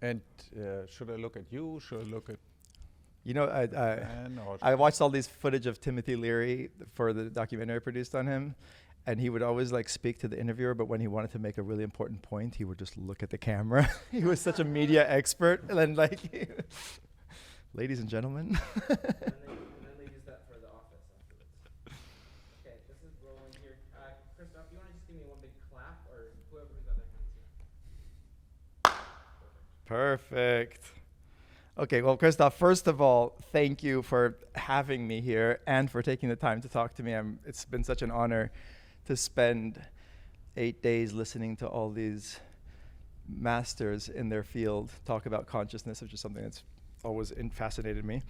And should I look at you? Should I look at You know, Dan? Or I watched all these footage of Timothy Leary for the documentary I produced on him, and he would always like speak to the interviewer, but when he wanted to make a really important point, he would just look at the camera. He was such a media expert, and then like, ladies and gentlemen. And then they use that for the office afterwards. Okay, this is rolling here. Christof, you want to just give me one big clap, or whoever's got their hands here? Perfect. Okay, well, Christof, first of all, thank you for having me here and for taking the time to talk to me. It's been such an honor to spend 8 days listening to all these masters in their field talk about consciousness, which is something that's always fascinated me.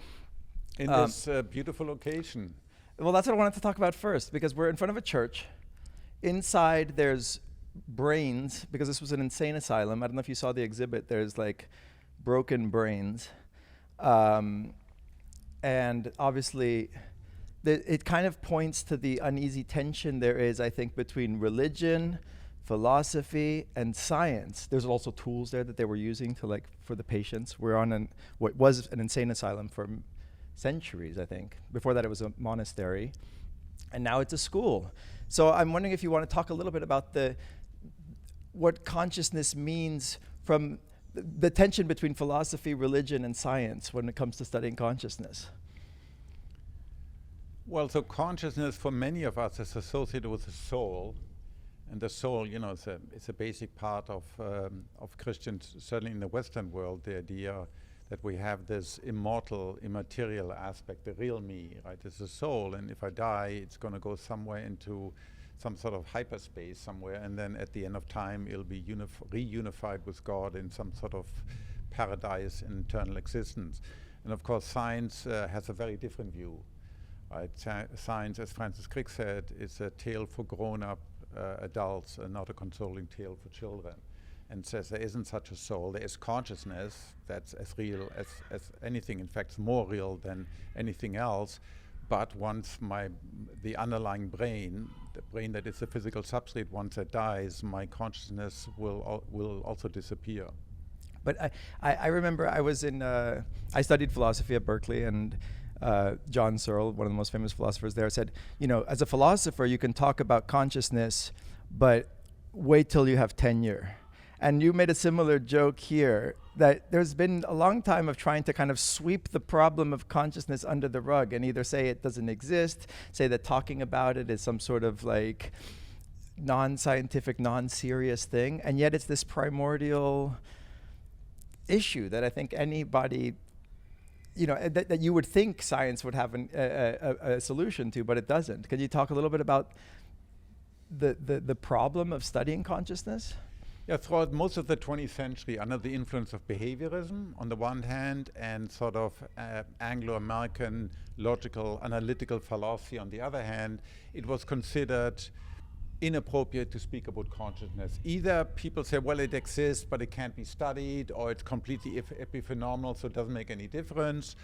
in this beautiful location. Well, that's what I wanted to talk about first, because we're in front of a church. Inside, there's brains, because this was an insane asylum. I don't know if you saw the exhibit. There's like broken brains. And obviously, it kind of points to the uneasy tension there is, I think, between religion, philosophy, and science. There's also tools there that they were using to for the patients. We're on what was an insane asylum for centuries, I think. Before that, it was a monastery, and now it's a school. So I'm wondering if you want to talk a little bit about what consciousness means from the tension between philosophy, religion, and science when it comes to studying consciousness. Well, so consciousness for many of us is associated with the soul. And the soul, it's a basic part of Christians, certainly in the Western world, the idea that we have this immortal, immaterial aspect, the real me, right? It's the soul, and if I die, it's going to go somewhere into some sort of hyperspace somewhere, and then at the end of time, it'll be reunified with God in some sort of paradise in eternal existence. And of course, science has a very different view, right? Science, as Francis Crick said, is a tale for grown-up adults and not a consoling tale for children, and says there isn't such a soul. There is consciousness that's as real as anything, in fact more real than anything else, but once the underlying brain, the brain that is the physical substrate, once it dies, my consciousness will also disappear. But I remember I studied philosophy at Berkeley, and John Searle, one of the most famous philosophers there, said, as a philosopher, you can talk about consciousness, but wait till you have tenure. And you made a similar joke here, that there's been a long time of trying to kind of sweep the problem of consciousness under the rug and either say it doesn't exist, say that talking about it is some sort of non-scientific, non-serious thing, and yet it's this primordial issue that I think anybody that you would think science would have a solution to, but it doesn't. Can you talk a little bit about the problem of studying consciousness? Yeah, throughout most of the 20th century, under the influence of behaviorism on the one hand, and sort of Anglo-American logical analytical philosophy on the other hand, it was considered inappropriate to speak about consciousness. Either people say, well, it exists, but it can't be studied, or it's completely epiphenomenal, so it doesn't make any difference,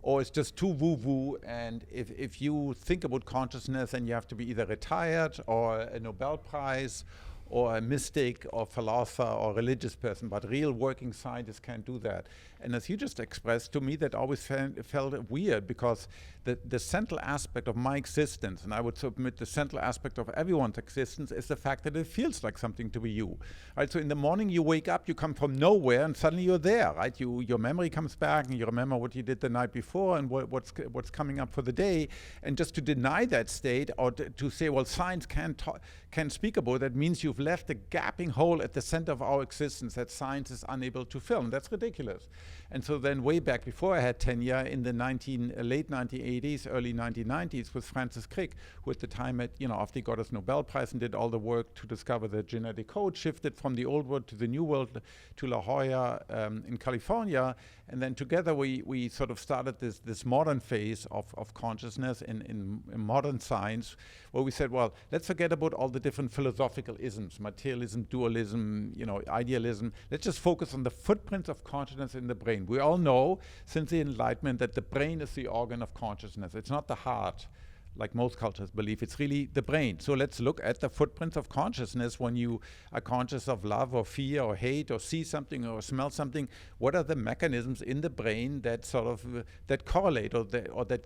or it's just too woo-woo, and if you think about consciousness, then you have to be either retired or a Nobel Prize or a mystic or philosopher or religious person, but real working scientists can't do that. And as you just expressed, to me that always felt weird, because the central aspect of my existence, and I would submit the central aspect of everyone's existence, is the fact that it feels like something to be you. Right? So in the morning you wake up, you come from nowhere, and suddenly you're there. Right? Your memory comes back, and you remember what you did the night before and what's coming up for the day. And just to deny that state, or to say, well, science can speak about that, means you've left a gaping hole at the center of our existence that science is unable to fill. And that's ridiculous. And so then way back before I had tenure, in the late 1980s, early 1990s, with Francis Crick, who at the time after he got his Nobel Prize and did all the work to discover the genetic code, shifted from the old world to the new world to La Jolla in California. And then together we sort of started this modern phase of consciousness in modern science, where we said, well, let's forget about all the different philosophical isms, materialism, dualism, idealism. Let's just focus on the footprints of consciousness in the brain. We all know since the Enlightenment that the brain is the organ of consciousness. It's not the heart, like most cultures believe. It's really the brain. So let's look at the footprints of consciousness when you are conscious of love or fear or hate or see something or smell something. What are the mechanisms in the brain that sort of that correlate or that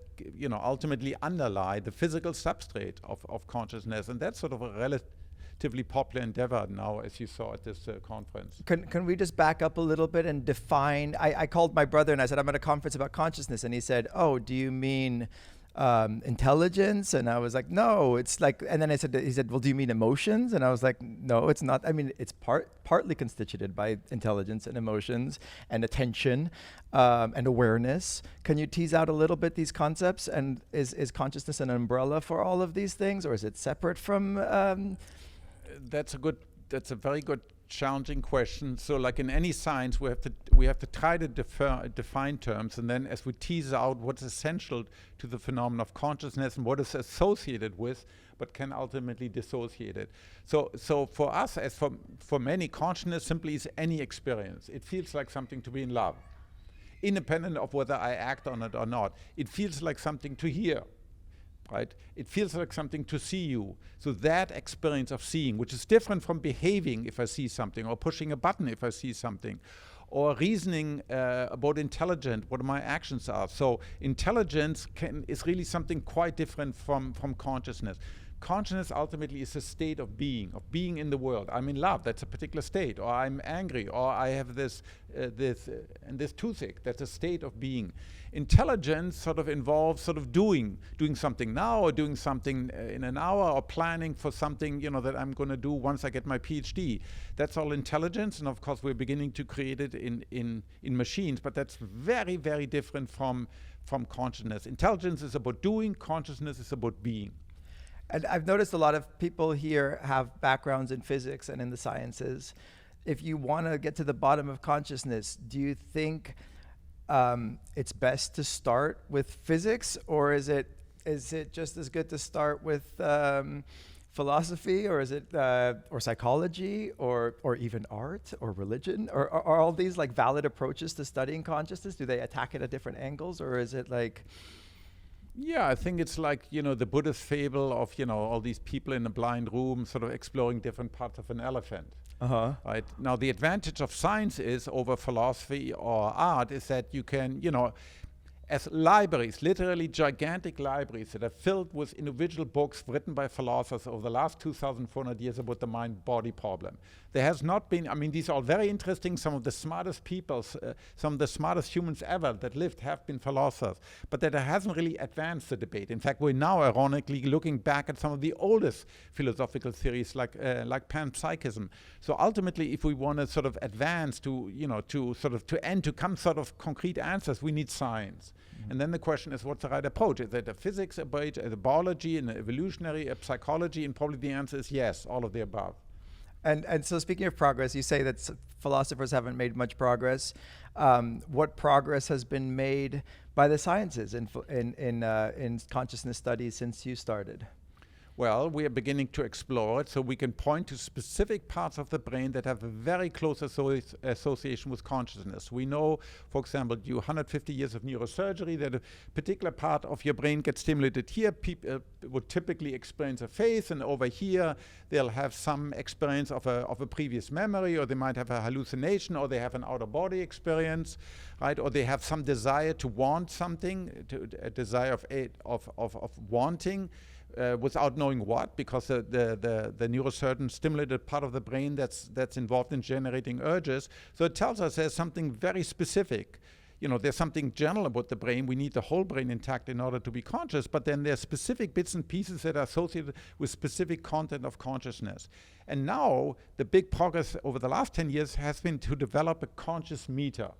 ultimately underlie the physical substrate of consciousness? And that's sort of a relatively popular endeavor now, as you saw at this conference. Can we just back up a little bit and define? I called my brother and I said, I'm at a conference about consciousness, and he said, oh, do you mean intelligence? And I was like, no, it's like, and then he said, well, do you mean emotions? And I was like, no, it's not. I mean, it's partly constituted by intelligence and emotions and attention and awareness. Can you tease out a little bit these concepts? And is consciousness an umbrella for all of these things, or is it separate from? That's a very good, challenging question. So like in any science, we have to try to define terms, and then as we tease out what's essential to the phenomenon of consciousness and what is associated with, but can ultimately dissociate it. So for us, as for many, consciousness simply is any experience. It feels like something to be in love, independent of whether I act on it or not. It feels like something to hear. Right? It feels like something to see you. So that experience of seeing, which is different from behaving if I see something, or pushing a button if I see something, or reasoning about intelligence, what my actions are. So intelligence is really something quite different from consciousness. Consciousness ultimately is a state of being in the world. I'm in love, that's a particular state, or I'm angry, or I have this toothache, that's a state of being. Intelligence sort of involves sort of doing something now, or doing something in an hour, or planning for something that I'm going to do once I get my PhD. That's all intelligence, and of course we're beginning to create it in machines, but that's very, very different from consciousness. Intelligence is about doing, consciousness is about being. And I've noticed a lot of people here have backgrounds in physics and in the sciences. If you want to get to the bottom of consciousness, do you think it's best to start with physics, or is it just as good to start with philosophy, or is it or psychology, or even art or religion, or are all these like valid approaches to studying consciousness? Do they attack it at different angles, or is it like? Yeah, I think it's like, the Buddhist fable of, all these people in a blind room sort of exploring different parts of an elephant. Right? Now, the advantage of science is over philosophy or art is that you can, as libraries, literally gigantic libraries that are filled with individual books written by philosophers over the last 2,400 years about the mind-body problem. There has not been, these are all very interesting. Some of the smartest people, some of the smartest humans ever that lived have been philosophers, but that hasn't really advanced the debate. In fact, we're now ironically looking back at some of the oldest philosophical theories like panpsychism. So ultimately, if we want to sort of advance to come sort of concrete answers, we need science. And then the question is, what's the right approach? Is it a physics approach, a biology, an evolutionary, a psychology? And probably the answer is yes, all of the above. And so speaking of progress, you say that philosophers haven't made much progress. What progress has been made by the sciences in consciousness studies since you started? Well, we are beginning to explore it, so we can point to specific parts of the brain that have a very close association with consciousness. We know, for example, due 150 years of neurosurgery, that a particular part of your brain gets stimulated here. People would typically experience a face, and over here they'll have some experience of a previous memory, or they might have a hallucination, or they have an out-of-body experience, right? Or they have some desire to want something, a desire of wanting. Without knowing what, because the neurosurgeon stimulated part of the brain that's involved in generating urges. So it tells us there's something very specific. There's something general about the brain. We need the whole brain intact in order to be conscious, but then there's specific bits and pieces that are associated with specific content of consciousness. And now the big progress over the last 10 years has been to develop a conscious meter.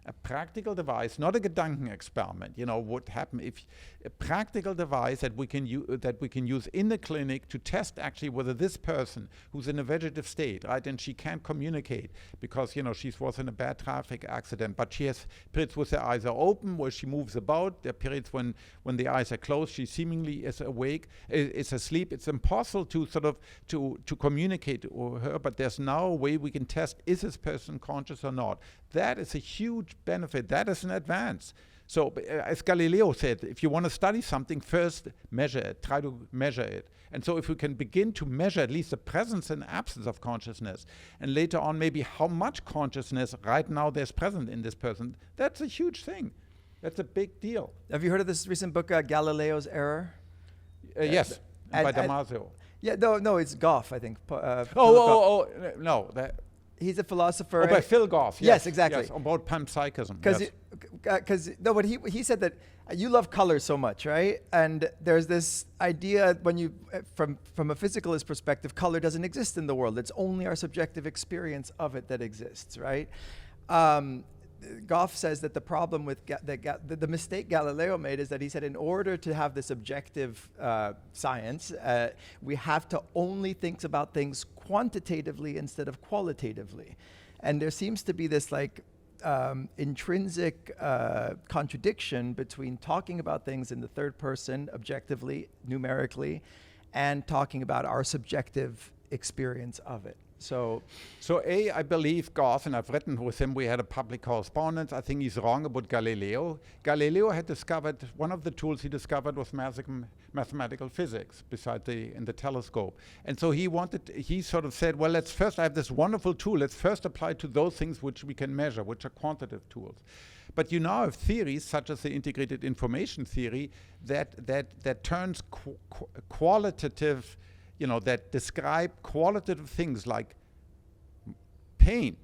A practical device, not a Gedankenexperiment. What happen if a practical device that we can use in the clinic to test actually whether this person who's in a vegetative state, right, and she can't communicate because she was in a bad traffic accident, but she has periods where her eyes are open, where she moves about. There are periods when the eyes are closed, she seemingly is awake, is asleep. It's impossible to sort of to communicate with her, but there's now a way we can test, is this person conscious or not? That is a huge benefit. That is an advance. So as Galileo said, if you want to study something, first measure it, try to measure it. And so if we can begin to measure at least the presence and absence of consciousness, and later on maybe how much consciousness right now there's present in this person, that's a huge thing. That's a big deal. Have you heard of this recent book, Galileo's Error? Yes, by Damasio. Yeah, no, it's Goff, I think. No. He's a philosopher. By Phil Goff. Yes, exactly. Yes, about panpsychism. But he said that you love color so much, right? And there's this idea when you, from a physicalist perspective, color doesn't exist in the world. It's only our subjective experience of it that exists, right? Goff says that the problem with the mistake Galileo made is that he said in order to have this objective science, we have to only think about things quantitatively instead of qualitatively. And there seems to be this intrinsic contradiction between talking about things in the third person, objectively, numerically, and talking about our subjective experience of it. So I believe Goff, and I've written with him, we had a public correspondence. I think he's wrong about Galileo. Galileo had discovered, one of the tools he discovered was mathematical physics in the telescope. And so he sort of said, well, let's first, I have this wonderful tool, let's first apply to those things which we can measure, which are quantitative tools. But you now have theories such as the integrated information theory that turns qualitative, that describe qualitative things like pain,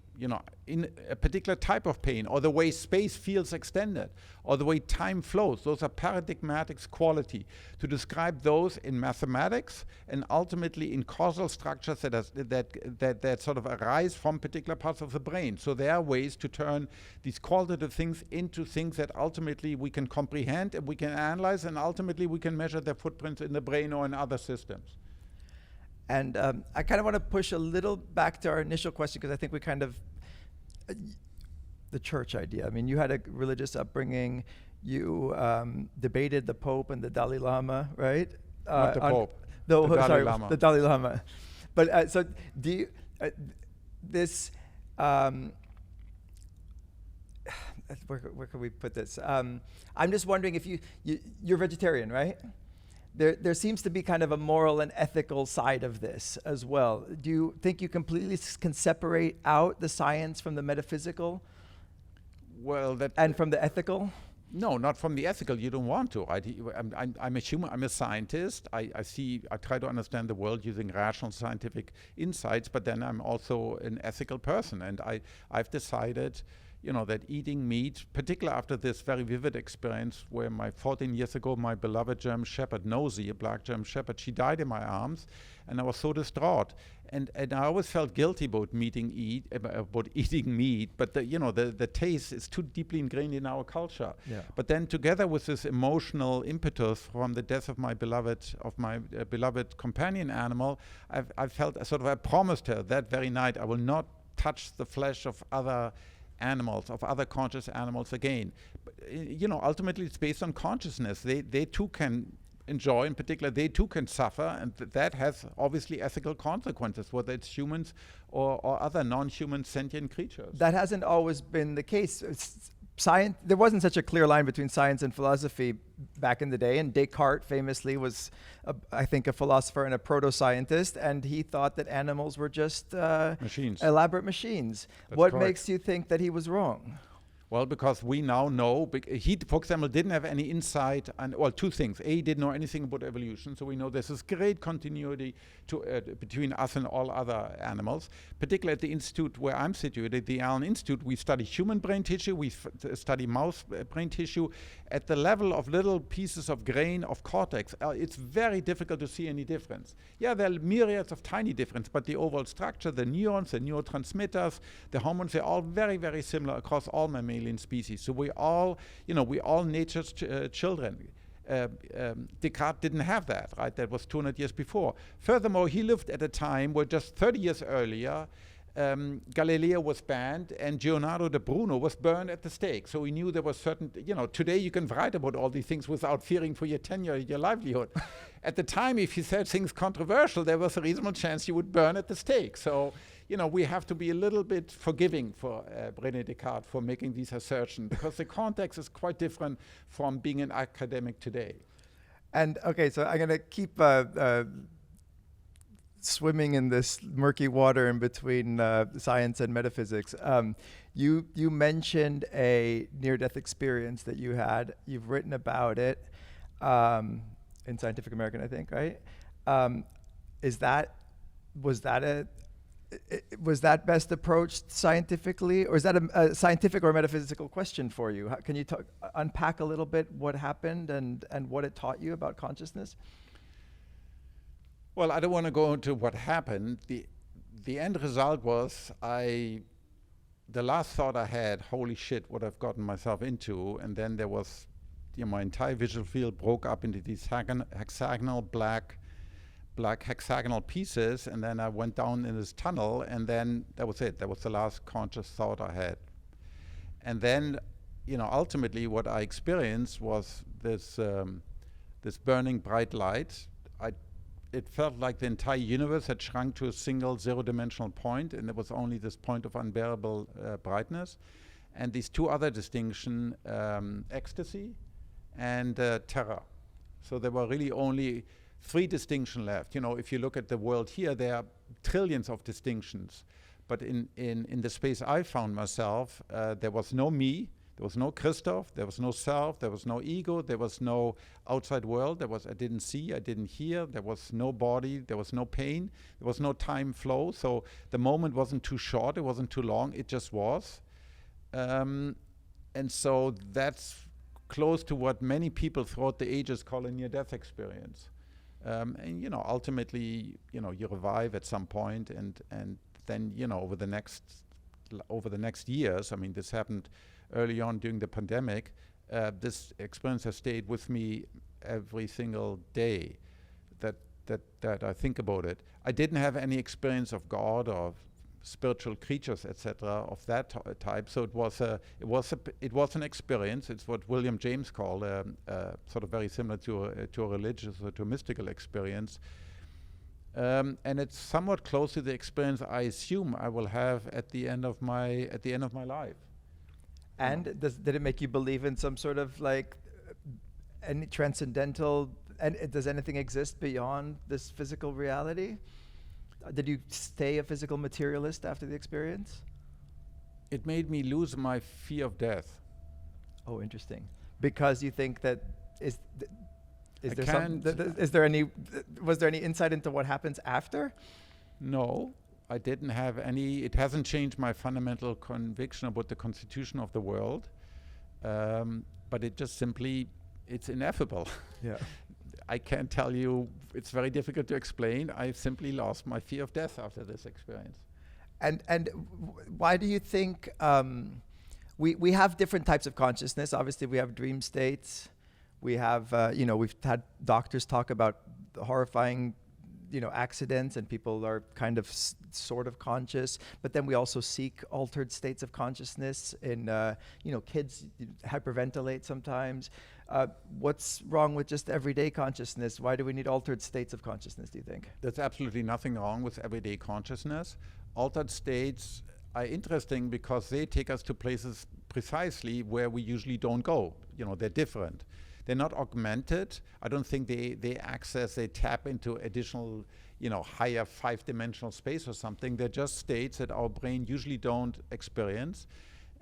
in a particular type of pain, or the way space feels extended, or the way time flows. Those are paradigmatic quality, to describe those in mathematics and ultimately in causal structures that sort of arise from particular parts of the brain. So there are ways to turn these qualitative things into things that ultimately we can comprehend and we can analyze, and ultimately we can measure their footprints in the brain or in other systems. And I kind of want to push a little back to our initial question, because I think we kind of, the church idea. I mean, you had a religious upbringing. You debated the Pope and the Dalai Lama, right? Not the Pope. Sorry, Lama. The Dalai Lama. But so do you, where can we put this? I'm just wondering if you're vegetarian, right? There seems to be kind of a moral and ethical side of this as well. Do you think you completely can separate out the science from the metaphysical? Well, and from the ethical? No, not from the ethical. You don't want to. I'm a human. I'm a scientist. I try to understand the world using rational scientific insights. But then I'm also an ethical person, and I've decided, that eating meat, particularly after this very vivid experience where 14 years ago, my beloved German Shepherd, Nosy, a black German Shepherd, she died in my arms, and I was so distraught. And I always felt guilty about eating meat, but the taste is too deeply ingrained in our culture. Yeah. But then together with this emotional impetus from the death of my beloved companion animal, I felt I promised her that very night I will not touch the flesh of other animals, of other conscious animals again. But, ultimately it's based on consciousness. They too can enjoy, in particular, they too can suffer, and that has obviously ethical consequences, whether it's humans or other non-human sentient creatures. That hasn't always been the case. Science, there wasn't such a clear line between science and philosophy back in the day, and Descartes famously was, I think, a philosopher and a proto-scientist, and he thought that animals were just machines. Elaborate machines. That's what correct. makes you think that he was wrong? Well, because we now know, he, for example, didn't have any insight, two things. A, he didn't know anything about evolution, so we know there's this great continuity between us and all other animals. Particularly at the institute where I'm situated, the Allen Institute, we study human brain tissue, we study mouse brain tissue. At the level of little pieces of grain of cortex, it's very difficult to see any difference. Yeah, there are myriads of tiny differences, but the overall structure, the neurons, the neurotransmitters, the hormones, they're all very, very similar across all mammalian species. So we all nature's children. Descartes didn't have that, right? That was 200 years before. Furthermore, he lived at a time where just 30 years earlier, Galileo was banned and Leonardo da Bruno was burned at the stake. So he knew there was certain, today you can write about all these things without fearing for your tenure, your livelihood. At the time, if you said things controversial, there was a reasonable chance you would burn at the stake. So, we have to be a little bit forgiving for René Descartes for making these assertions, because the context is quite different from being an academic today. And okay, so I'm going to keep swimming in this murky water in between science and metaphysics. You mentioned a near-death experience that you had. You've written about it in Scientific American, I think, right? Was that best approached scientifically, or is that a scientific or metaphysical question for you? Can you unpack a little bit what happened and what it taught you about consciousness? Well, I don't want to go into what happened. The end result was the last thought I had, holy shit, what I've gotten myself into. And then there was, my entire visual field broke up into these hexagonal black hexagonal pieces. And then I went down in this tunnel, and then that was it. That was the last conscious thought I had. And then, ultimately what I experienced was this burning bright light. It felt like the entire universe had shrunk to a single zero-dimensional point, and there was only this point of unbearable brightness. And these two other distinctions, ecstasy and terror. So there were really only 3 distinctions left. If you look at the world here, there are trillions of distinctions. But in the space I found myself, there was no me, there was no Christof, there was no self, there was no ego, there was no outside world, I didn't see, I didn't hear, there was no body, there was no pain, there was no time flow. So the moment wasn't too short, it wasn't too long, it just was. And so that's close to what many people throughout the ages call a near-death experience. And ultimately, you revive at some point, and then, over the next years, I mean, this happened early on during the pandemic, this experience has stayed with me every single day that I think about it. I didn't have any experience of God or spiritual creatures, etc., of that type. So it was an experience. It's what William James called sort of very similar to a religious or to a mystical experience. And it's somewhat close to the experience I assume I will have at the end of my life. And did it make you believe in some sort of any transcendental, and does anything exist beyond this physical reality? Did you stay a physical materialist after the experience? It made me lose my fear of death. Oh, interesting. Because you think that was there any insight into what happens after? No. I didn't have any. It hasn't changed my fundamental conviction about the constitution of the world, but it just simply, it's ineffable. Yeah. I can't tell you, it's very difficult to explain. I simply lost my fear of death after this experience. And why do you think we have different types of consciousness? Obviously, we have dream states. We have, we've had doctors talk about horrifying accidents, and people are kind of sort of conscious, but then we also seek altered states of consciousness in, kids hyperventilate sometimes. What's wrong with just everyday consciousness? Why do we need altered states of consciousness, do you think? There's absolutely nothing wrong with everyday consciousness. Altered states are interesting because they take us to places precisely where we usually don't go. They're different. They're not augmented. I don't think they tap into additional, higher 5-dimensional space or something. They're just states that our brain usually don't experience.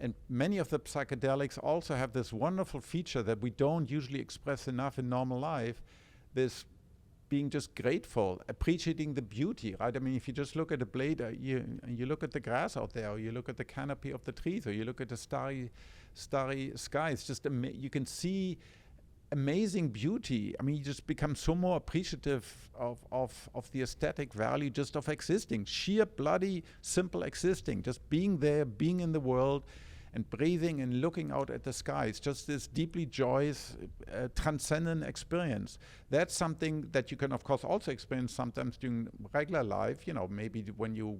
And many of the psychedelics also have this wonderful feature that we don't usually express enough in normal life, this being just grateful, appreciating the beauty, right? I mean, if you just look at a blade, you look at the grass out there, or you look at the canopy of the trees, or you look at the starry sky, it's just, you can see amazing beauty. I mean, you just become so more appreciative of the aesthetic value just of existing, sheer bloody simple existing, just being there, being in the world and breathing and looking out at the sky. It's just this deeply joyous, transcendent experience. That's something that you can, of course, also experience sometimes during regular life, maybe when you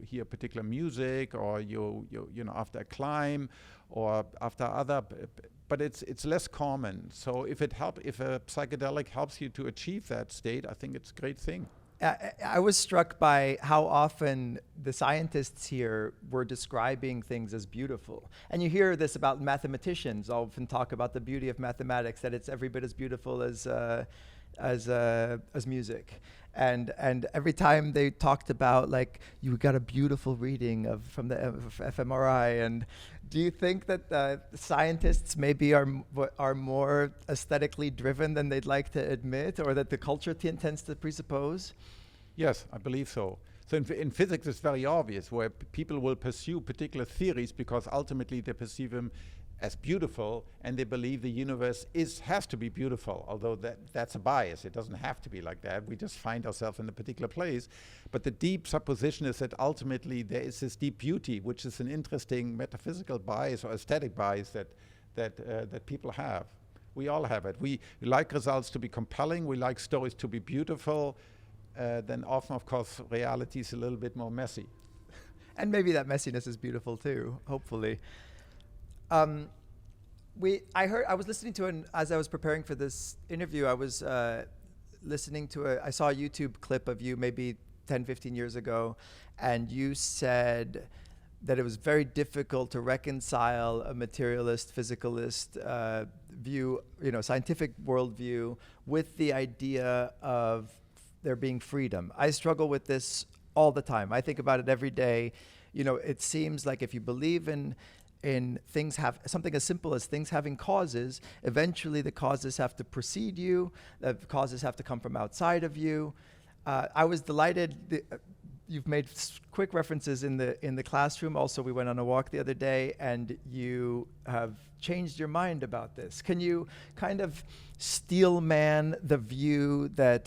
hear particular music, or you after a climb, or after other, but it's less common. So if a psychedelic helps you to achieve that state, I think it's a great thing. I was struck by how often the scientists here were describing things as beautiful. And you hear this about mathematicians often talk about the beauty of mathematics, that it's every bit as beautiful as music. And every time they talked about, like, you got a beautiful reading from the fMRI. And do you think that scientists maybe are more aesthetically driven than they'd like to admit, or that the culture tends to presuppose? Yes, I believe so. So in physics, it's very obvious where people will pursue particular theories because ultimately they perceive them as beautiful, and they believe the universe has to be beautiful, although that's a bias. It doesn't have to be like that. We just find ourselves in a particular place. But the deep supposition is that ultimately there is this deep beauty, which is an interesting metaphysical bias or aesthetic bias that people have. We all have it. We like results to be compelling. We like stories to be beautiful. Then often, of course, reality is a little bit more messy. And maybe that messiness is beautiful too, hopefully. I was listening to as I was preparing for this interview, I was listening to I saw a YouTube clip of you maybe 10, 15 years ago, and you said that it was very difficult to reconcile a materialist, physicalist view, scientific worldview, with the idea of there being freedom. I struggle with this all the time. I think about it every day. It seems like if you believe in things something as simple as things having causes, eventually the causes have to precede you, the causes have to come from outside of you. I was delighted. You've made quick references in the classroom. Also, we went on a walk the other day, and you have changed your mind about this. Can you kind of steel man the view that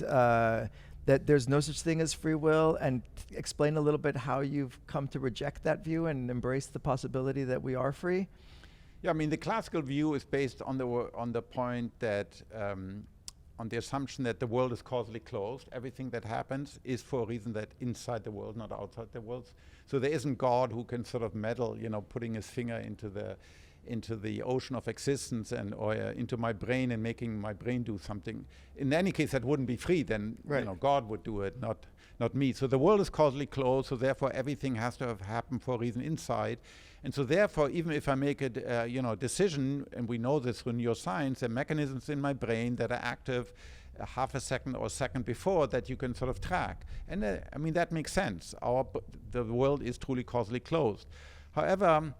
there's no such thing as free will, and explain a little bit how you've come to reject that view and embrace the possibility that we are free? Yeah, I mean, the classical view is based on the point that on the assumption that the world is causally closed. Everything that happens is for a reason that inside the world, not outside the world. So there isn't God who can sort of meddle, putting his finger into the ocean of existence or into my brain and making my brain do something. In any case, that wouldn't be free. Then God would do it, not me. So the world is causally closed. So therefore, everything has to have happened for a reason inside. And so therefore, even if I make a decision, and we know this through neuroscience, there are mechanisms in my brain that are active a half a second or a second before that you can sort of track. And I mean, that makes sense. The world is truly causally closed. However,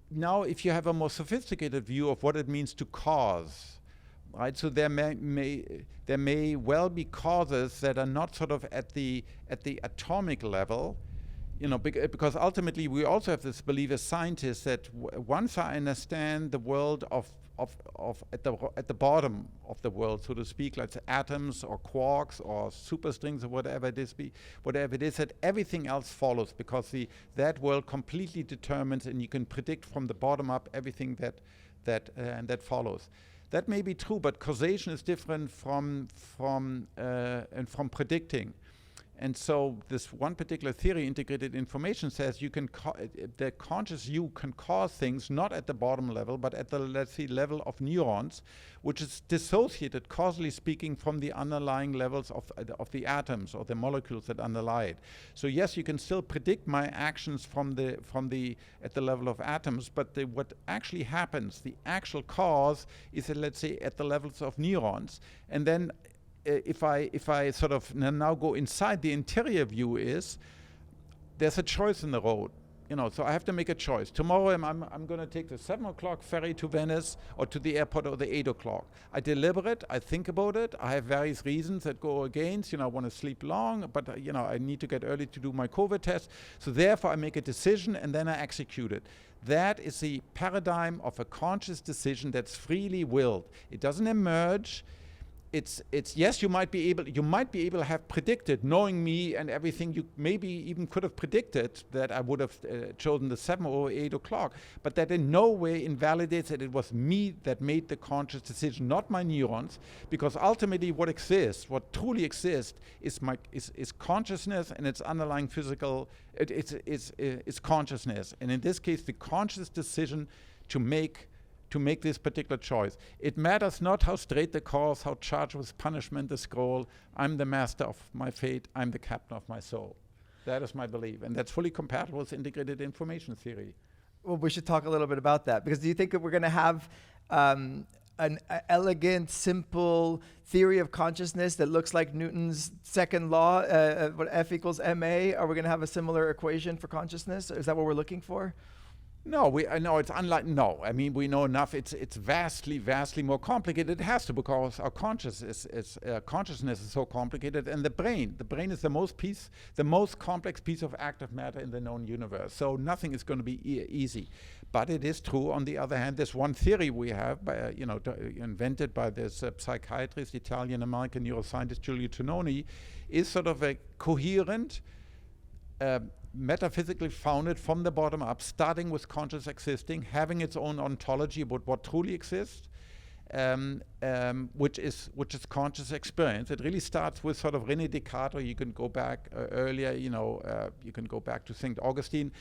now if you have a more sophisticated view of what it means to cause, right? So there may well be causes that are not sort of at the atomic level, because ultimately we also have this belief as scientists that once I understand the world of at the bottom of the world, so to speak, like atoms or quarks or superstrings or whatever it is, that everything else follows, because that world completely determines, and you can predict from the bottom up everything that follows. That may be true, but causation is different from predicting. And so this one particular theory, integrated information, says you can the conscious you can cause things not at the bottom level, but at the, let's say, level of neurons, which is dissociated, causally speaking, from the underlying levels of the atoms or the molecules that underlie it. So yes, you can still predict my actions from the at the level of atoms, but what actually happens, the actual cause, is let's say at the levels of neurons. And then if I sort of now go inside, the interior view is there's a choice in the road, so I have to make a choice. Tomorrow I'm going to take the 7 o'clock ferry to Venice or to the airport, or the 8 o'clock. I deliberate, I think about it. I have various reasons that go against. I want to sleep long, but I need to get early to do my COVID test. So therefore I make a decision and then I execute it. That is the paradigm of a conscious decision that's freely willed. It doesn't emerge. It's yes, you might be able to have predicted, knowing me and everything, you maybe even could have predicted that I would have chosen the 7 or 8 o'clock, but that in no way invalidates that it was me that made the conscious decision, not my neurons, because ultimately what truly exists is consciousness and its underlying physical, it's consciousness, and in this case the conscious decision to to make this particular choice. It matters not how straight the course, how charged with punishment the scroll. I'm the master of my fate. I'm the captain of my soul. That is my belief, and that's fully compatible with integrated information theory. Well, we should talk a little bit about that, because do you think that we're going to have an elegant, simple theory of consciousness that looks like Newton's second law, what F equals ma? Are we going to have a similar equation for consciousness? Is that what we're looking for? No, I know it's unlike. No, I mean we know enough. It's vastly more complicated. It has to, because our consciousness is so complicated, and the brain is the most complex piece of active matter in the known universe. So nothing is going to be easy. But it is true. On the other hand, this one theory we have, by, invented by this psychiatrist, Italian-American neuroscientist Giulio Tononi, is sort of a coherent. Metaphysically founded from the bottom up, starting with conscious existing, having its own ontology about what truly exists, which is conscious experience. It really starts with sort of René Descartes, or you can go back earlier, you can go back to St. Augustine.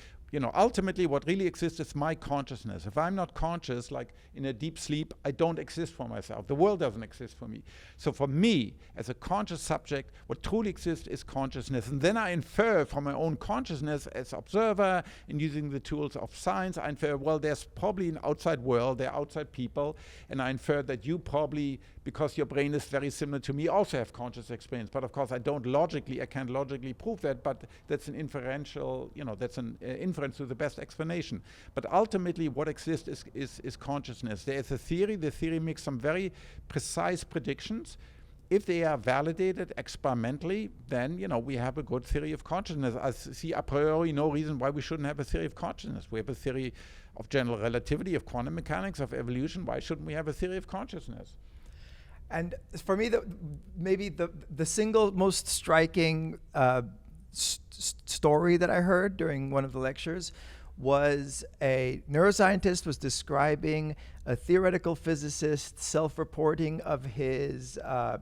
Ultimately what really exists is my consciousness. If I'm not conscious, like in a deep sleep, I don't exist for myself. The world doesn't exist for me. So for me, as a conscious subject, what truly exists is consciousness. And then I infer from my own consciousness as observer, and using the tools of science, I infer, well, there's probably an outside world, there are outside people, and I infer that you probably, because your brain is very similar to me, also have conscious experience. But of course, I can't logically prove that, but that's an inferential, that's an inference to the best explanation. But ultimately, what exists is consciousness. There is a theory. The theory makes some very precise predictions. If they are validated experimentally, then we have a good theory of consciousness. I see a priori no reason why we shouldn't have a theory of consciousness. We have a theory of general relativity, of quantum mechanics, of evolution. Why shouldn't we have a theory of consciousness? And for me, maybe the single most striking story that I heard during one of the lectures was a neuroscientist was describing a theoretical physicist self-reporting of his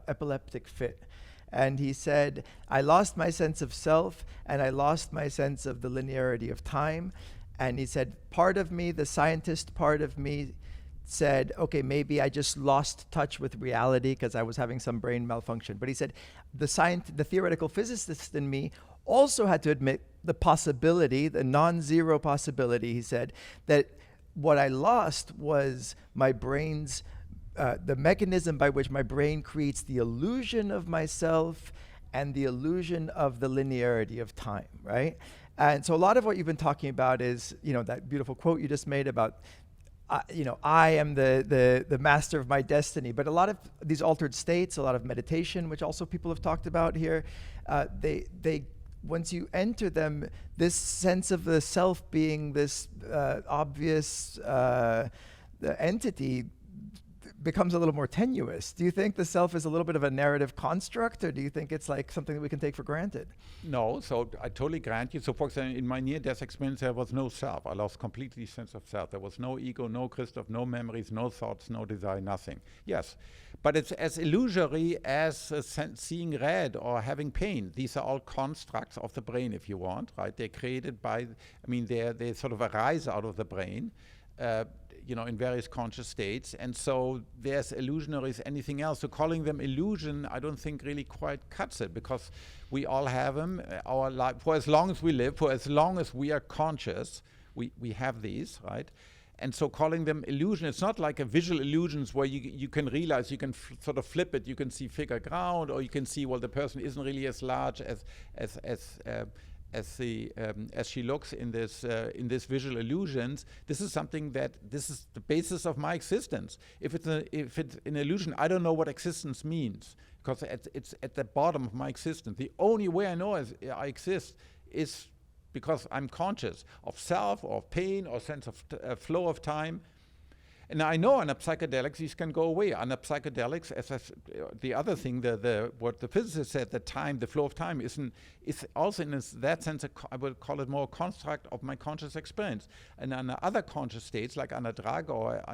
epileptic fit. And he said, I lost my sense of self, and I lost my sense of the linearity of time. And he said, part of me, the scientist part of me, said, okay, maybe I just lost touch with reality because I was having some brain malfunction. But he said, the theoretical physicist in me also had to admit the possibility, the non-zero possibility, he said, that what I lost was my brain's, the mechanism by which my brain creates the illusion of myself and the illusion of the linearity of time, right? And so a lot of what you've been talking about is, that beautiful quote you just made about, I am the master of my destiny. But a lot of these altered states, a lot of meditation, which also people have talked about here, they once you enter them, this sense of the self being this obvious entity becomes a little more tenuous. Do you think the self is a little bit of a narrative construct, or do you think it's like something that we can take for granted? No, so I totally grant you. So for example, in my near-death experience, there was no self. I lost completely sense of self. There was no ego, no Christof, no memories, no thoughts, no desire, nothing. Yes, but it's as illusory as seeing red or having pain. These are all constructs of the brain, if you want, right? They're created by, they sort of arise out of the brain. In various conscious states, and so there's illusionary as anything else. So calling them illusion, I don't think really quite cuts it, because we all have them. Our life, for as long as we live, for as long as we are conscious, we have these, right? And so calling them illusion, it's not like a visual illusions where you can realize, you can sort of flip it, you can see figure ground, or you can see, well, the person isn't really as large as she looks in this visual illusions. This is something this is the basis of my existence. If it's an illusion, I don't know what existence means, because it's at the bottom of my existence. The only way I know I exist is because I'm conscious of self, or of pain, or sense of flow of time. And I know under psychedelics these can go away. Under psychedelics, the other thing, what the physicist said, the flow of time is also in that sense, I would call it more a construct of my conscious experience. And under other conscious states, like under drug or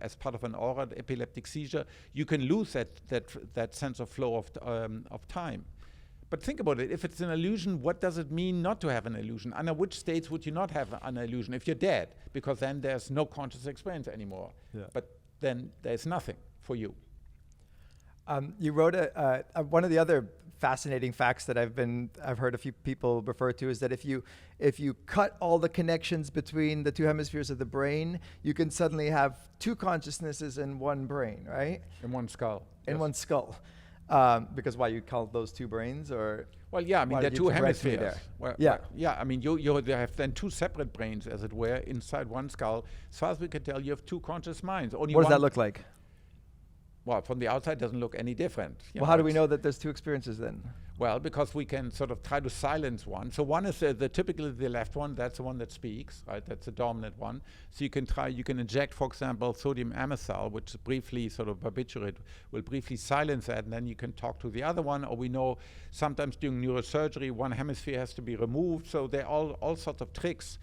as part of an oral epileptic seizure, you can lose that sense of flow of time. But think about it. If it's an illusion, what does it mean not to have an illusion? Under which states would you not have an illusion? If you're dead, because then there's no conscious experience anymore. Yeah. But then there's nothing for you. You wrote one of the other fascinating facts that I've heard a few people refer to is that if you cut all the connections between the two hemispheres of the brain, you can suddenly have two consciousnesses in one brain, right? In one skull. In one skull. Because why you call those two brains, or? Well, yeah, I mean, why there are did you two correct me hemispheres. there? Well, Yeah. well, yeah, I mean, you have then two separate brains, as it were, inside one skull. As far as we can tell, you have two conscious minds. Only What does one that look like? Well, from the outside, it doesn't look any different. Well, how do we know that there's two experiences then? Well, because we can sort of try to silence one. So one is typically the left one. That's the one that speaks, right? That's the dominant one. So you can inject, for example, sodium amytal, which briefly sort of barbiturate will briefly silence that, and then you can talk to the other one. Or we know sometimes during neurosurgery, one hemisphere has to be removed. So there are all sorts of tricks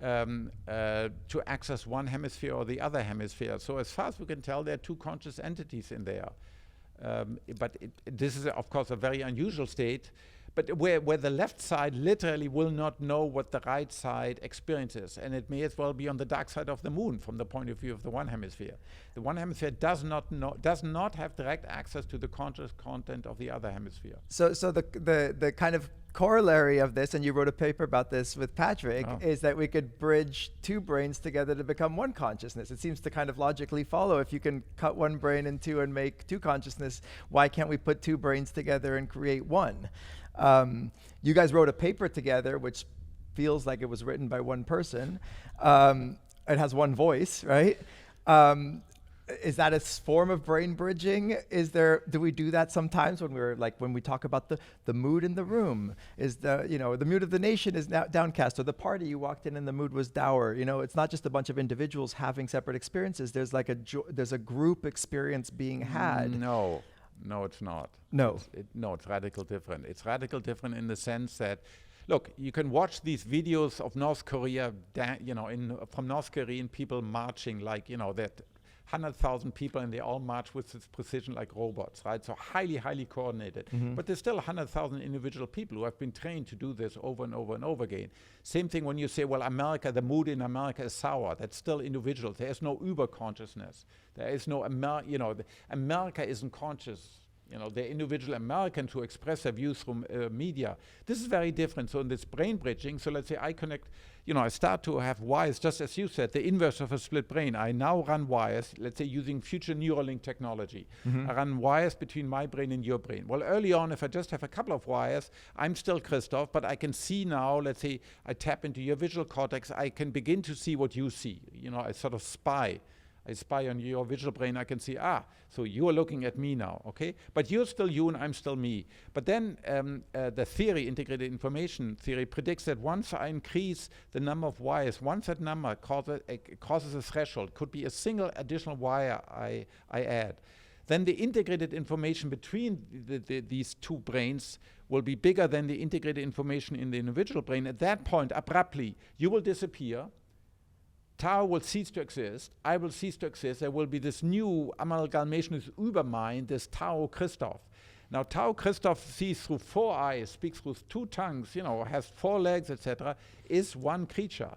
to access one hemisphere or the other hemisphere. So as far as we can tell, there are two conscious entities in there. But this is, of course, a very unusual state, but where the left side literally will not know what the right side experiences, and it may as well be on the dark side of the moon from the point of view of the one hemisphere. The one hemisphere does not have direct access to the conscious content of the other hemisphere. So the kind of corollary of this, and you wrote a paper about this with Patrick, is that we could bridge two brains together to become one consciousness. It seems to kind of logically follow. If you can cut one brain in two and make two consciousness, why can't we put two brains together and create one? You guys wrote a paper together, which feels like it was written by one person. It has one voice, right? Is that a form of brain bridging? Do we do that sometimes when we talk about the mood in the room? Is the mood of the nation is now downcast, or the party you walked in and the mood was dour? It's not just a bunch of individuals having separate experiences. There's there's a group experience being had. No, it's not. No. It's radical different. It's radical different in the sense that, look, you can watch these videos of North Korea, from North Korean people marching that 100,000 people, and they all march with this precision like robots, right? So highly, highly coordinated. Mm-hmm. But there's still 100,000 individual people who have been trained to do this over and over and over again. Same thing when you say, well, America, the mood in America is sour. That's still individual. There is no uber consciousness. There is no, America isn't conscious. They're individual Americans who express their views through media. This is very different. So in this brain bridging, so let's say I connect, I start to have wires, just as you said, the inverse of a split brain. I now run wires, let's say using future Neuralink technology. Mm-hmm. I run wires between my brain and your brain. Well, early on, if I just have a couple of wires, I'm still Christof, but I can see now, let's say I tap into your visual cortex, I can begin to see what you see. I sort of spy. I spy on your visual brain, I can see, so you're looking at me now, okay? But you're still you and I'm still me. But then the theory, integrated information theory, predicts that once I increase the number of wires, once that number causes a threshold, could be a single additional wire I add, then the integrated information between these two brains will be bigger than the integrated information in the individual brain. At that point, abruptly, you will disappear. Tao will cease to exist, I will cease to exist, there will be this new amalgamation, this Übermind, this Tao Christof. Now Tao Christof sees through 4 eyes, speaks through 2 tongues, has 4 legs, etc., is one creature.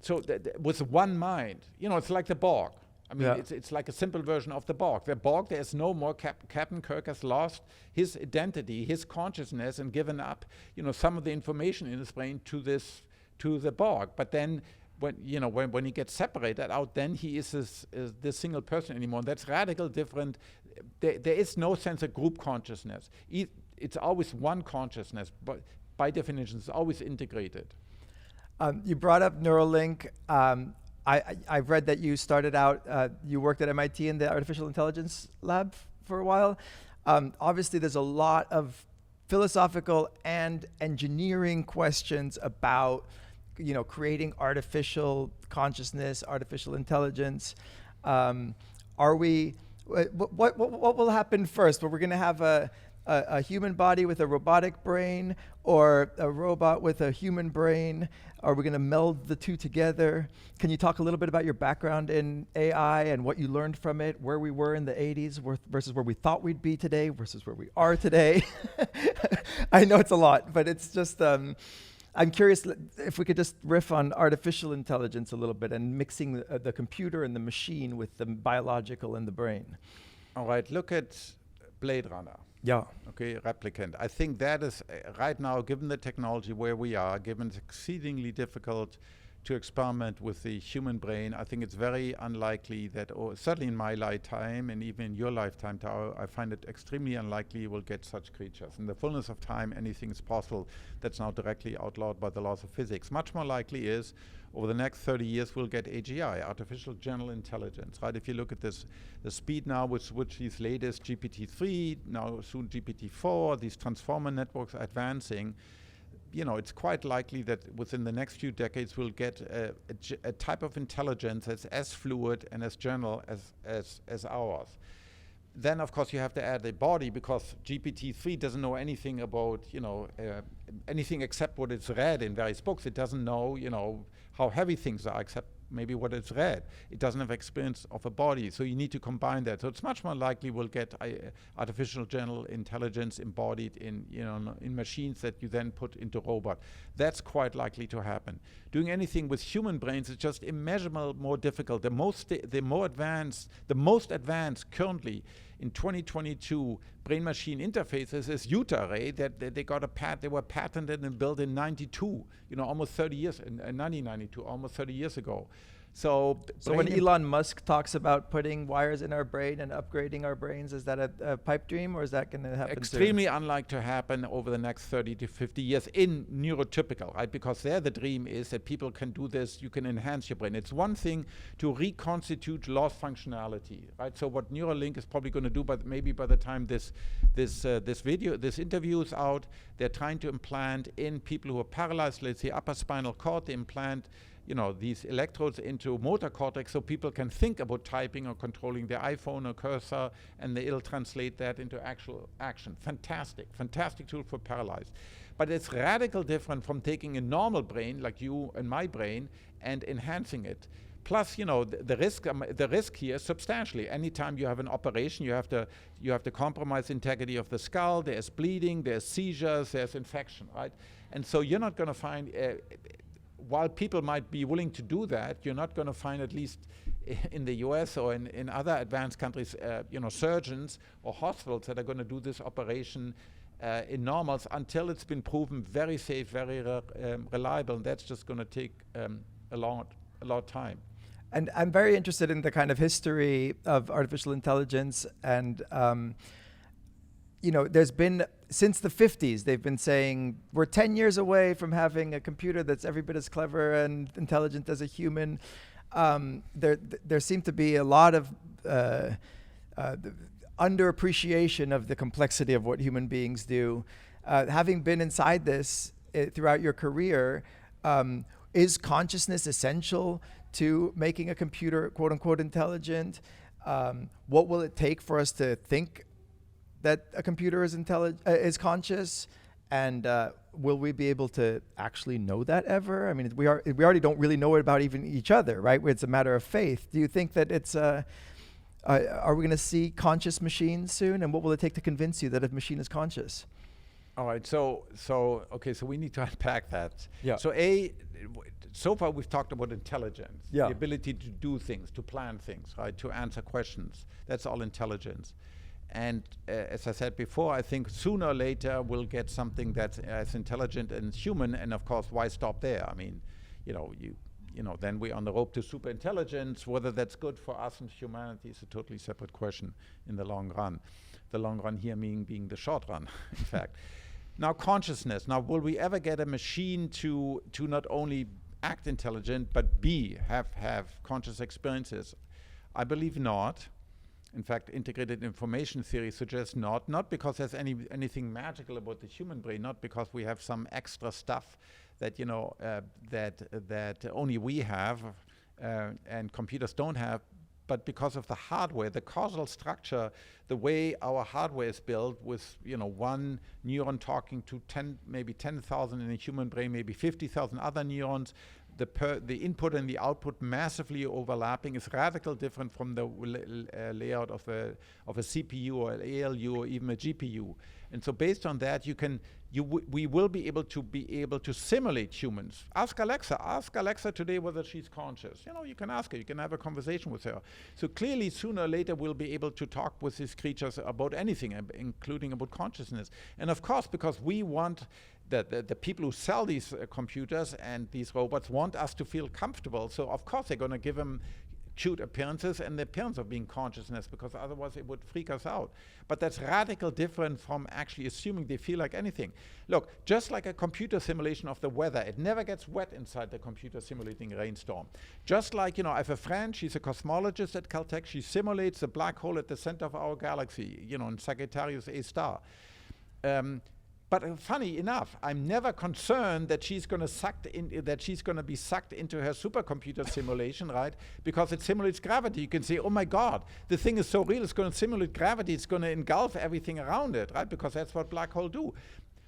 So with one mind, it's like the Borg. I mean, it's like a simple version of the Borg. The Borg, there is no more, Captain Kirk has lost his identity, his consciousness, and given up, some of the information in his brain to the Borg. But then, when he gets separated out, then he is this single person anymore. And that's radical different. There is no sense of group consciousness. It's always one consciousness, but by definition, it's always integrated. You brought up Neuralink. I've read that you started out, you worked at MIT in the artificial intelligence lab for a while. Obviously, there's a lot of philosophical and engineering questions about creating artificial consciousness, artificial intelligence. What will happen first? We're going to have a human body with a robotic brain, or a robot with a human brain? Are we going to meld the two together? Can you talk a little bit about your background in AI and what you learned from it, where we were in the 80s versus where we thought we'd be today versus where we are today? I know it's a lot, but it's just, I'm curious if we could just riff on artificial intelligence a little bit and mixing the computer and the machine with the biological and the brain. All right, look at Blade Runner. Yeah. Okay, Replicant. I think that is, right now, given the technology where we are, given it's exceedingly difficult to experiment with the human brain, I think it's very unlikely that, or certainly in my lifetime and even in your lifetime, Tao, I find it extremely unlikely you will get such creatures. In the fullness of time, anything is possible that's now directly outlawed by the laws of physics. Much more likely is, over the next 30 years, we'll get AGI, artificial general intelligence, right? If you look at this, the speed now with which these latest GPT-3, now soon GPT-4, these transformer networks are advancing, you know, it's quite likely that within the next few decades we'll get a type of intelligence that's as fluid and as general as ours. Then, of course, you have to add the body, because GPT-3 doesn't know anything about, you know, anything except what it's read in various books. It doesn't know, you know, how heavy things are, except maybe what it's read. It doesn't have experience of a body, so you need to combine that. So it's much more likely we'll get artificial general intelligence embodied in, you know, in machines that you then put into robot. That's quite likely to happen. Doing anything with human brains is just immeasurably more difficult. The most advanced currently in 2022 brain-machine interfaces is Utah Ray that they got they were patented and built in 92, you know, almost 30 years, in 1992, almost 30 years ago. So when Elon Musk talks about putting wires in our brain and upgrading our brains, is that a pipe dream, or is that going to happen extremely unlikely to happen over the next 30 to 50 years in neurotypical, right? Because there the dream is that people can do this, you can enhance your brain. It's one thing to reconstitute lost functionality, right? So what Neuralink is probably going to do, but maybe by the time this interview is out, they're trying to implant in people who are paralyzed, let's say upper spinal cord, they implant, you know, these electrodes into motor cortex so people can think about typing or controlling their iPhone or cursor, and it'll translate that into actual action. Fantastic tool for paralyzed. But it's radical different from taking a normal brain, like you and my brain, and enhancing it. Plus, you know, the risk here is substantially. Anytime you have an operation, you have to compromise the integrity of the skull. There's bleeding, there's seizures, there's infection, right? And so you're not going to find, while people might be willing to do that, you're not going to find, at least in the US or in other advanced countries, you know, surgeons or hospitals that are going to do this operation in normals until it's been proven very safe, very reliable. And that's just going to take a lot of time. And I'm very interested in the kind of history of artificial intelligence. And, you know, there's been, since the 50s, they've been saying we're 10 years away from having a computer that's every bit as clever and intelligent as a human. There seem to be a lot of underappreciation of the complexity of what human beings do. Having been inside this throughout your career, is consciousness essential to making a computer quote unquote intelligent? What will it take for us to think that a computer is conscious? And will we be able to actually know that ever? I mean, we already don't really know it about even each other, right? It's a matter of faith. Do you think that it's are we going to see conscious machines soon? And what will it take to convince you that a machine is conscious? All right, so we need to unpack that. Yeah. So far we've talked about intelligence, yeah, the ability to do things, to plan things, right, to answer questions. That's all intelligence. And as I said before, I think sooner or later we'll get something that's as intelligent and human. And of course, why stop there? I mean, you know, then we're on the road to super intelligence. Whether that's good for us and humanity is a totally separate question in the long run. The long run here being the short run, in fact. Now, consciousness. Now, will we ever get a machine to not only act intelligent, but have conscious experiences? I believe not. In fact, integrated information theory suggests not because there's anything magical about the human brain, not because we have some extra stuff that, you know, that only we have and computers don't have, but because of the hardware, the causal structure, the way our hardware is built, with, you know, one neuron talking to maybe 10,000 in a human brain, maybe 50,000 other neurons, the input and the output massively overlapping is radical different from the layout of a CPU or an ALU or even a GPU. And so based on that, we will be able to simulate humans. Ask Alexa today whether she's conscious. You can ask her, you can have a conversation with her. So clearly, sooner or later, we'll be able to talk with these creatures about anything, including about consciousness. And of course, because we want the people who sell these computers and these robots want us to feel comfortable. So of course, they're going to give them cute appearances and the appearance of being consciousness, because otherwise it would freak us out. But that's radical different from actually assuming they feel like anything. Look, just like a computer simulation of the weather, it never gets wet inside the computer simulating a rainstorm. Just like, I have a friend, she's a cosmologist at Caltech, she simulates a black hole at the center of our galaxy, in Sagittarius A star. But funny enough, I'm never concerned that she's going to be sucked into her supercomputer simulation, right? Because it simulates gravity. You can say, oh my God, the thing is so real, it's going to simulate gravity, it's going to engulf everything around it, right? Because that's what black holes do.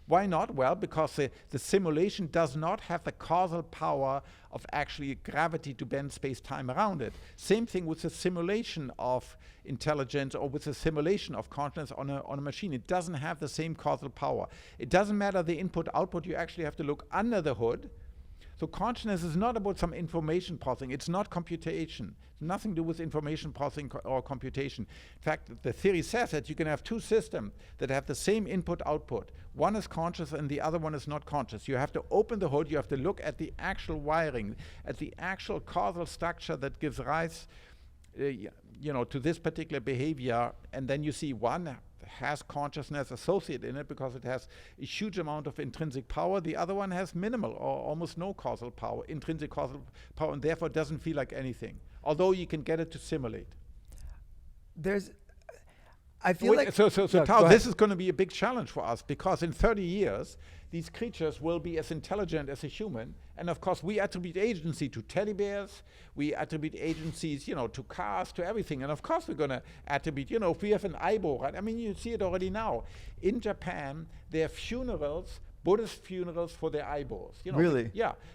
Why not? Well, because the simulation does not have the causal power of actually gravity to bend space-time around it. Same thing with the simulation of intelligence or with the simulation of consciousness on a machine. It doesn't have the same causal power. It doesn't matter the input-output. You actually have to look under the hood. So consciousness is not about some information processing. It's not computation. It's nothing to do with information processing or computation. In fact, the theory says that you can have two systems that have the same input-output. One is conscious and the other one is not conscious. You have to open the hood. You have to look at the actual wiring, at the actual causal structure that gives rise to this particular behavior. And then you see one has consciousness associated in it because it has a huge amount of intrinsic power. The other one has minimal or almost no causal power, intrinsic causal power, and therefore doesn't feel like anything, although you can get it to simulate. I feel like... So Tao, this is going to be a big challenge for us, because in 30 years, these creatures will be as intelligent as a human. And of course, we attribute agency to teddy bears. We attribute agencies, to cars, to everything. And of course, we're going to attribute, if we have an aibo, right? I mean, you see it already now. In Japan, there are funerals, Buddhist funerals for their aibos. Really?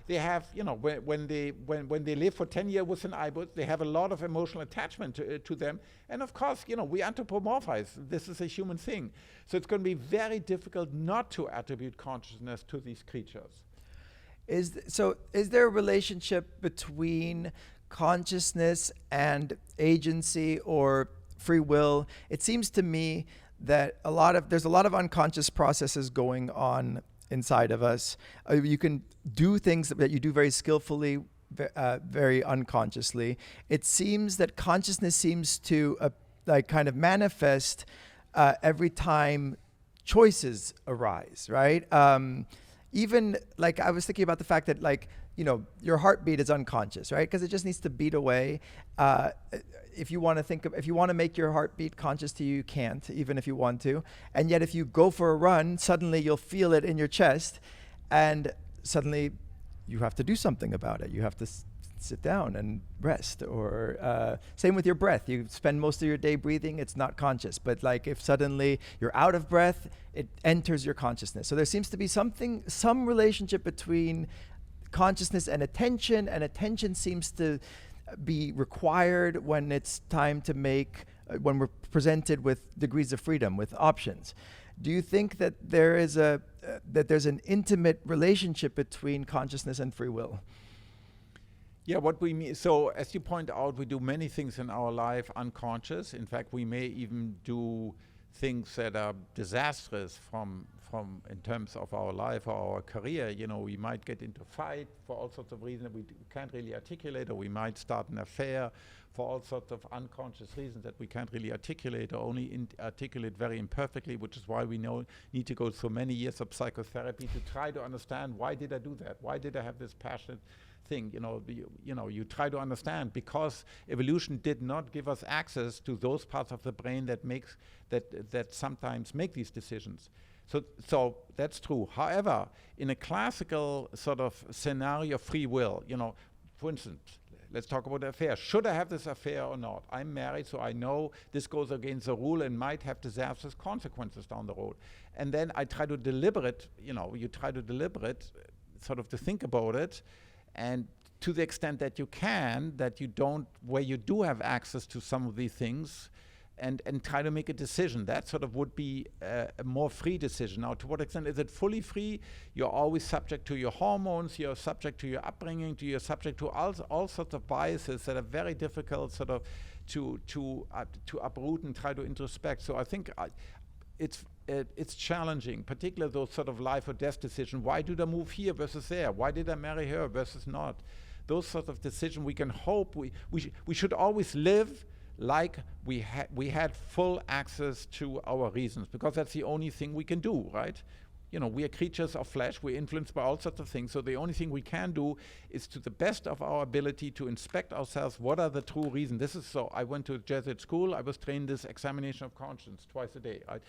They have, when they live for 10 years with an aibo, they have a lot of emotional attachment to them. And of course, we anthropomorphize. This is a human thing. So it's going to be very difficult not to attribute consciousness to these creatures. Is there a relationship between consciousness and agency or free will? It seems to me that there's a lot of unconscious processes going on inside of us. You can do things that you do very skillfully, very unconsciously. It seems that consciousness seems to kind of manifest every time choices arise, right? Even like I was thinking about the fact that your heartbeat is unconscious, right? Because it just needs to beat away. If you want to make your heartbeat conscious to you, you can't, even if you want to. And yet if you go for a run, suddenly you'll feel it in your chest, and suddenly you have to do something about it. You have to sit down and rest, or same with your breath. You spend most of your day breathing, it's not conscious. But if suddenly you're out of breath, it enters your consciousness. So there seems to be some relationship between consciousness and attention seems to be required when it's time to when we're presented with degrees of freedom, with options. Do you think that there's an intimate relationship between consciousness and free will? Yeah, what we mean, so as you point out, we do many things in our life unconscious. In fact, we may even do things that are disastrous from in terms of our life or our career. We might get into a fight for all sorts of reasons that we can't really articulate, or we might start an affair for all sorts of unconscious reasons that we can't really articulate, or only articulate very imperfectly, which is why we need to go through many years of psychotherapy to try to understand, why did I do that? Why did I have this passionate thing? You try to understand, because evolution did not give us access to those parts of the brain that sometimes make these decisions. So that's true. However, in a classical sort of scenario of free will, for instance, let's talk about the affair. Should I have this affair or not? I'm married, so I know this goes against the rule and might have disastrous consequences down the road. And then I try to deliberate, sort of to think about it, and to the extent that you can, that you don't, where you do have access to some of these things, and try to make a decision. That sort of would be a more free decision. Now, to what extent is it fully free? You're always subject to your hormones, you're subject to your upbringing, you're subject to all sorts of biases that are very difficult sort of to uproot and try to introspect. So I think it's challenging, particularly those sort of life or death decisions. Why did I move here versus there? Why did I marry her versus not? Those sorts of decisions, we can hope, we should always live like we had full access to our reasons, because that's the only thing we can do, right? You know, we are creatures of flesh, we're influenced by all sorts of things, so the only thing we can do is, to the best of our ability, to inspect ourselves. What are the true reasons? This is so, I went to a Jesuit school, I was trained this examination of conscience twice a day, right?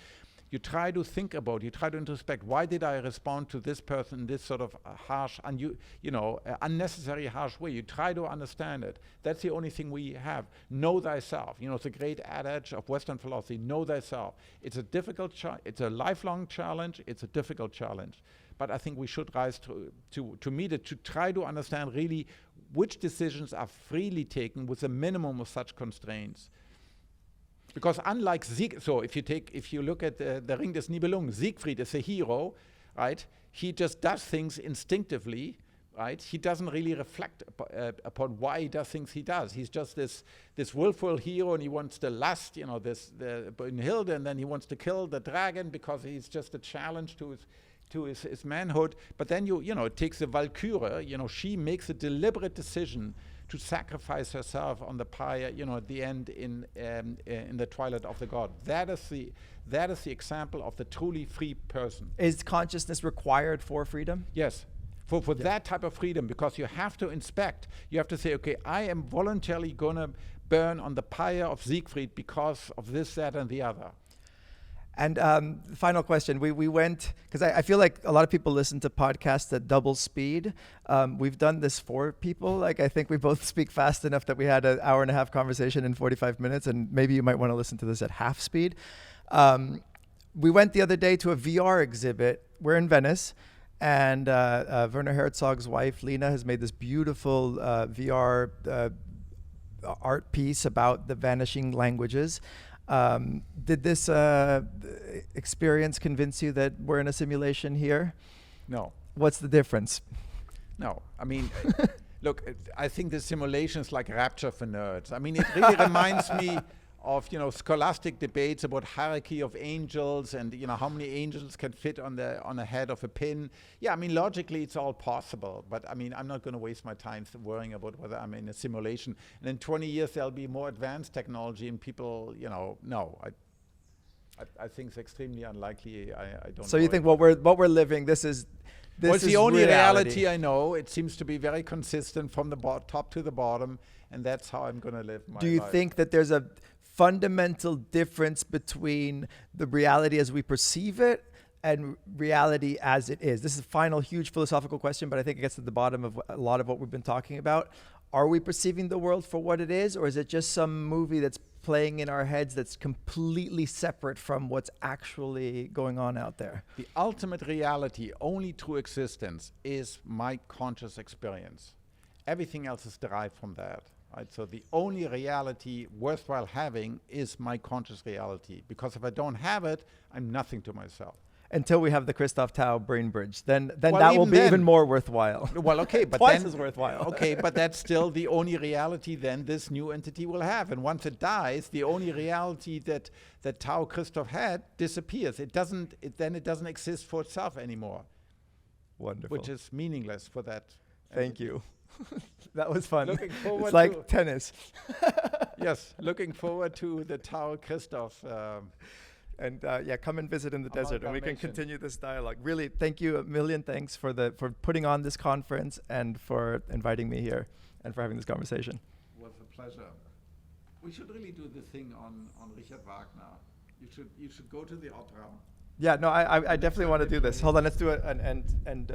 You try to think about, you try to introspect, why did I respond to this person in this sort of harsh, unnecessary harsh way? You try to understand it. That's the only thing we have. Know thyself. You know, it's a great adage of Western philosophy, know thyself. It's a difficult it's a lifelong challenge, it's a difficult challenge. But I think we should rise to meet it, to try to understand really which decisions are freely taken with a minimum of such constraints. Because unlike if you look at the Ring des Nibelungen, Siegfried is a hero, right? He just does things instinctively, right? He doesn't really reflect upon why he does things he does. He's just this willful hero, and he wants to lust, in Hilde, and then he wants to kill the dragon because he's just a challenge to his manhood. But then it takes the Valkyrie, she makes a deliberate decision to sacrifice herself on the pyre, at the end in the twilight of the god. That is the example of the truly free person. Is consciousness required for freedom? Yes, for that type of freedom, because you have to inspect. You have to say, okay, I am voluntarily going to burn on the pyre of Siegfried because of this, that, and the other. And final question, we went, because I feel like a lot of people listen to podcasts at double speed. We've done this for people. I think we both speak fast enough that we had an hour and a half conversation in 45 minutes, and maybe you might want to listen to this at half speed. We went the other day to a VR exhibit. We're in Venice, and Werner Herzog's wife, Lena, has made this beautiful VR art piece about the vanishing languages. Did this experience convince you that we're in a simulation here? No. What's the difference? No. I mean, look, I think the simulation is like rapture for nerds. I mean, it really reminds me of, scholastic debates about hierarchy of angels and, how many angels can fit on a head of a pin. Yeah, I mean, logically it's all possible, but I mean, I'm not going to waste my time worrying about whether I'm in a simulation. And in 20 years, there'll be more advanced technology and people, no. I think it's extremely unlikely. I don't. So you think what we're living, this is the only reality I know. It seems to be very consistent from the top to the bottom, and that's how I'm going to live my life. Do you think that there's a fundamental difference between the reality as we perceive it and reality as it is? This is a final huge philosophical question, but I think it gets to the bottom of a lot of what we've been talking about. Are we perceiving the world for what it is, or is it just some movie that's playing in our heads that's completely separate from what's actually going on out there? The ultimate reality, only true existence, is my conscious experience. Everything else is derived from that. Right? So the only reality worthwhile having is my conscious reality, because if I don't have it, I'm nothing to myself. Until we have the Christof Tao brain bridge, then that will be even more worthwhile. Well, okay, but twice as worthwhile. Okay, but that's still the only reality then this new entity will have. And once it dies, the only reality that Tao Christof had disappears. It doesn't exist for itself anymore. Wonderful. Which is meaningless for that. Thank you. That was fun. Looking forward it's like tennis. Yes, looking forward to the Tao Christof. And come and visit in the desert, and we can continue this dialogue. Really, thank you, a million thanks for putting on this conference and for inviting me here and for having this conversation. It was a pleasure. We should really do the thing on Richard Wagner. You should go to the opera. Yeah, no, I definitely want to do this. Hold on, let's do it and